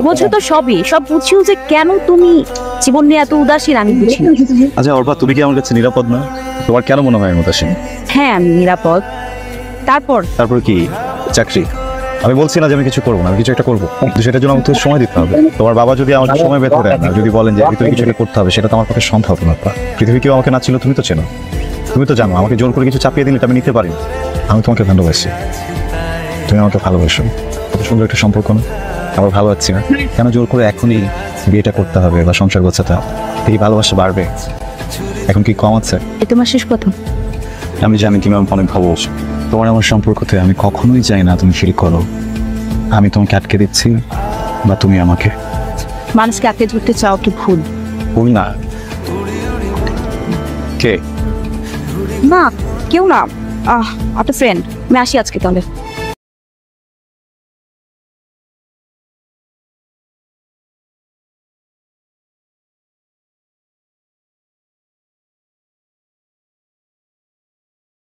বোঝো তো সবই, সব বুঝিও যে কেন তুমি জীবন নিয়ে এত উদাসীন আমি বুঝি না। আচ্ছা অর্পা, তুমি কি আমার কাছে নিরাপদ না? তোমার কেন মনে হয় আমি উদাসীন? হ্যাঁ আমি নিরাপদ। তারপর কি চাকরি? আমি বলছি না যে আমি কিছু করবো না, আমি কিছু একটা করবো, কিন্তু সেটার জন্য আমাকে সময় দিতে হবে। তোমার বাবা যদি আমাকে সময় বের করে দেন না, যদি বলেন যে তুমি কিছু একটা করতে হবে, সেটা তো আমার পক্ষে সম্ভব না। পৃথিবী কেউ আমাকে না ছিল, তুমি তো চেনো, তুমি তো জানো আমাকে জোর করে কিছু চাপিয়ে দিলে এটা আমি নিতে পারি না। আমি তোমাকে ভালোবাসি, তুমি আমাকে ভালোবাসো। কত সুন্দর একটা সম্পর্ক না? আমার ভালো লাগছে না, কেন জোর করে এখনই বিয়েটা করতে হবে বা সংসার গোছাতে হবে? এই ভালোবাসা বাড়বে? এখন কি কম আছে? এ তোমার শেষ কথা। আমি জানি তুমি আমাকে অনেক ভালোবাসো। তোমার আমার সম্পর্কতে আমি কখনোই চাই না তুমি ফিল করো আমি তোমাকে আটকে দিচ্ছি বা তুমি আমাকে। মানুষকে আটকে ধরতে চাও কি ভুল? ভুল না। কে? না কেউ না, আপনার ফ্রেন্ড। আমি আসি আজকে তাহলে।